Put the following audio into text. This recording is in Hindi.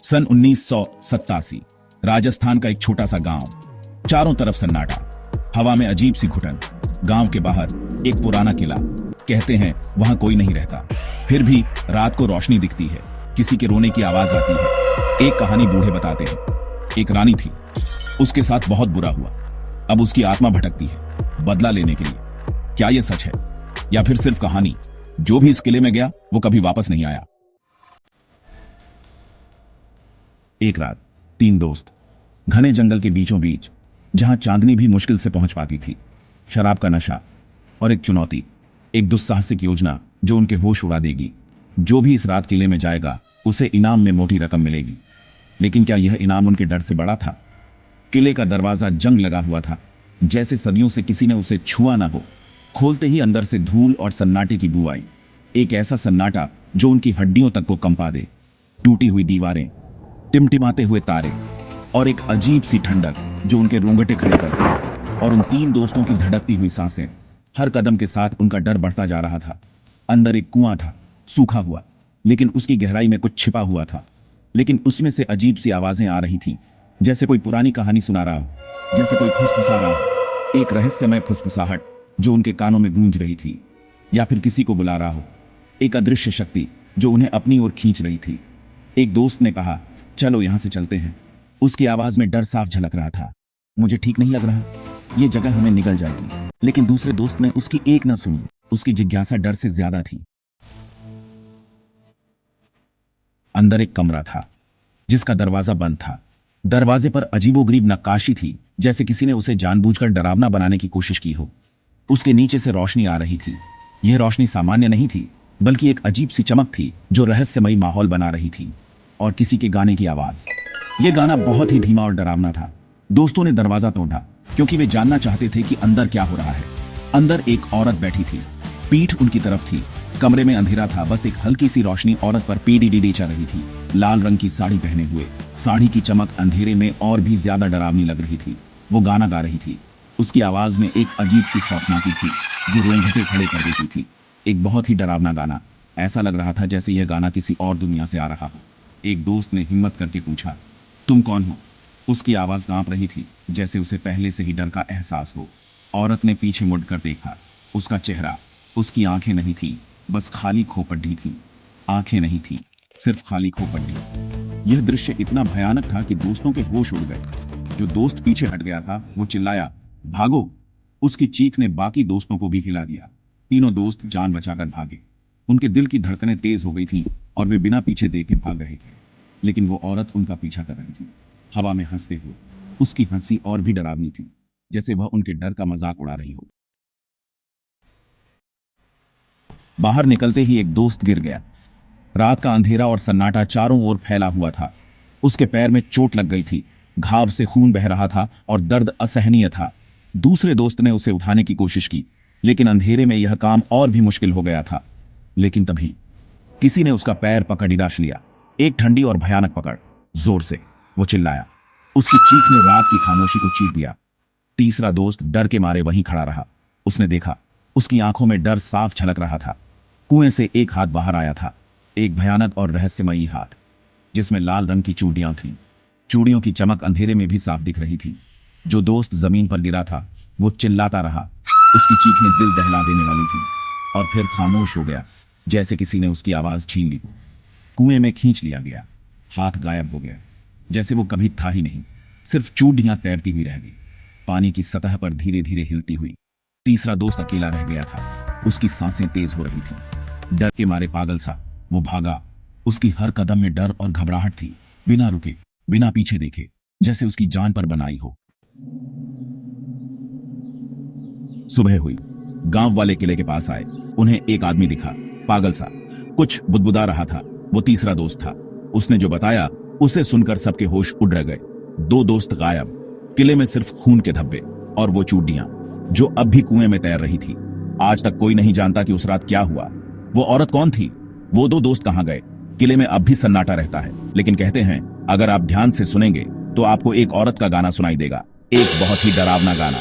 सन 1987 राजस्थान का एक छोटा सा गांव। चारों तरफ सन्नाटा, हवा में अजीब सी घुटन। गांव के बाहर एक पुराना किला। कहते हैं वहां कोई नहीं रहता, फिर भी रात को रोशनी दिखती है, किसी के रोने की आवाज आती है। एक कहानी बूढ़े बताते हैं। एक रानी थी, उसके साथ बहुत बुरा हुआ। अब उसकी आत्मा भटकती है बदला लेने के लिए। क्या यह सच है या फिर सिर्फ कहानी? जो भी इस किले में गया वो कभी वापस नहीं आया। एक रात 3 दोस्त घने जंगल के बीचों बीच, जहां चांदनी भी मुश्किल से पहुंच पाती थी, शराब का नशा और एक चुनौती, एक दुस्साहसिक योजना जो उनके होश उड़ा देगी। जो भी इस रात किले में जाएगा उसे इनाम में मोटी रकम मिलेगी। लेकिन क्या यह इनाम उनके डर से बड़ा था? किले का दरवाजा जंग लगा हुआ था, जैसे सदियों से किसी ने उसे छुआ ना हो। खोलते ही अंदर से धूल और सन्नाटे की बू आई। एक ऐसा सन्नाटा जो उनकी हड्डियों तक को कंपा दे। टूटी हुई दीवारें, टिमटिमाते हुए तारे और एक अजीब सी ठंडक जो उनके रोंगटे खड़े कर दी। और उन 3 दोस्तों की धड़कती हुई सांसें, हर कदम के साथ उनका डर बढ़ता जा रहा था। अंदर एक कुआं था, सूखा हुआ, लेकिन उसकी गहराई में कुछ छिपा हुआ था। लेकिन उसमें से अजीब सी आवाजें आ रही थीं, जैसे कोई पुरानी कहानी सुना रहा हो, जैसे कोई फुसफुसा रहा हो। एक रहस्यमय फुसफुसाहट जो उनके कानों में गूंज रही थी, या फिर किसी को बुला रहा हो। एक अदृश्य शक्ति जो उन्हें अपनी ओर खींच रही थी। एक दोस्त ने कहा, चलो यहां से चलते हैं। उसकी आवाज में डर साफ झलक रहा था। मुझे ठीक नहीं लग रहा, यह जगह हमें निगल जाएगी। लेकिन दूसरे दोस्त ने उसकी एक न सुनी। उसकी जिज्ञासा डर से ज्यादा थी। अंदर एक कमरा था जिसका दरवाजा बंद था। दरवाजे पर अजीबोगरीब नक्काशी थी, जैसे किसी ने उसे जानबूझकर डरावना बनाने की कोशिश की हो। उसके नीचे से रोशनी आ रही थी। यह रोशनी सामान्य नहीं थी, बल्कि एक अजीब सी चमक थी जो रहस्यमयी माहौल बना रही थी। और किसी के गाने की आवाज। यह गाना बहुत ही धीमा और डरावना था। दोस्तों ने दरवाजा तोड़ा क्योंकि वे जानना चाहते थे कि अंदर क्या हो रहा है। अंदर एक औरत बैठी थी, पीठ उनकी तरफ थी। कमरे में अंधेरा था, बस एक हल्की सी रोशनी औरत पर पीडी चल रही थी। लाल रंग की साड़ी पहने हुए, साड़ी की चमक अंधेरे में और भी ज्यादा डरावनी लग रही थी। वो गाना गा रही थी। उसकी आवाज में एक अजीब सी खौफनाकी थी जो रोंगटे खड़े कर देती थी। एक बहुत ही डरावना गाना। ऐसा लग रहा था जैसे यह गाना किसी और दुनिया से आ रहा हो। एक दोस्त ने हिम्मत करके पूछा, तुम कौन हो? उसकी आवाज कांप रही थी, जैसे उसे पहले से ही डर का एहसास हो। औरत ने पीछे मुड़कर देखा। उसका चेहरा, उसकी आंखें नहीं थी, बस खाली खोपड़ी थी। आंखें नहीं थी, सिर्फ खाली खोपड़ी। यह दृश्य इतना भयानक था कि दोस्तों के होश उड़ गए। जो दोस्त पीछे हट गया था वो चिल्लाया, भागो! उसकी चीख ने बाकी दोस्तों को भी हिला दिया। तीनों दोस्त जान बचाकर भागे। उनके दिल की धड़कनें तेज हो गई थीं और वे बिना पीछे देखे भाग रहे थे। लेकिन वो औरत उनका पीछा कर रही थी, हवा में हंसते हुए। उसकी हंसी और भी डरावनी थी, जैसे वह उनके डर का मजाक उड़ा रही हो। बाहर निकलते ही एक दोस्त गिर गया। रात का अंधेरा और सन्नाटा चारों ओर फैला हुआ था। उसके पैर में चोट लग गई थी, घाव से खून बह रहा था और दर्द असहनीय था। दूसरे दोस्त ने उसे उठाने की कोशिश की, लेकिन अंधेरे में यह काम और भी मुश्किल हो गया था। लेकिन तभी किसी ने उसका पैर पकड़ निराश लिया। एक ठंडी और भयानक पकड़। जोर से वो चिल्लाया। उसकी चीख ने रात की खामोशी को चीर दिया। तीसरा दोस्त डर के मारे वहीं खड़ा रहा। उसने देखा, उसकी आंखों में डर साफ झलक रहा था। कुएं से एक हाथ बाहर आया था, एक भयानक और रहस्यमयी हाथ, जिसमें लाल रंग की चूड़ियां थीं। चूड़ियों की चमक अंधेरे में भी साफ दिख रही थी। जो दोस्त जमीन पर गिरा था वो चिल्लाता रहा। उसकी चीखें दिल दहला देने वाली थी। और फिर खामोश हो गया, जैसे किसी ने उसकी आवाज छीन ली। कुएं में खींच लिया गया। हाथ गायब हो गया, जैसे वो कभी था ही नहीं। सिर्फ चूड़ियां तैरती हुई रह गई, पानी की सतह पर धीरे धीरे हिलती हुई। तीसरा दोस्त अकेला रह गया था। उसकी सांसें तेज हो रही थी। डर के मारे पागल सा वो भागा। उसकी हर कदम में डर और घबराहट थी। बिना रुके, बिना पीछे देखे, जैसे उसकी जान पर बनाई हो। सुबह हुई। गांव वाले किले के पास आए। उन्हें एक आदमी दिखा, पागल सा, कुछ बुदबुदा रहा था। वो तीसरा दोस्त था। उसने जो बताया उसे सुनकर सबके होश उड़ गए। 2 दोस्त गायब, किले में सिर्फ खून के धब्बे और वो चूड़ियां जो अब भी कुएं में तैर रही थी। आज तक कोई नहीं जानता कि उस रात क्या हुआ। वो औरत कौन थी? वो 2 दोस्त कहां गए? किले में अब भी सन्नाटा रहता है, लेकिन कहते हैं अगर आप ध्यान से सुनेंगे तो आपको एक औरत का गाना सुनाई देगा, एक बहुत ही डरावना गाना।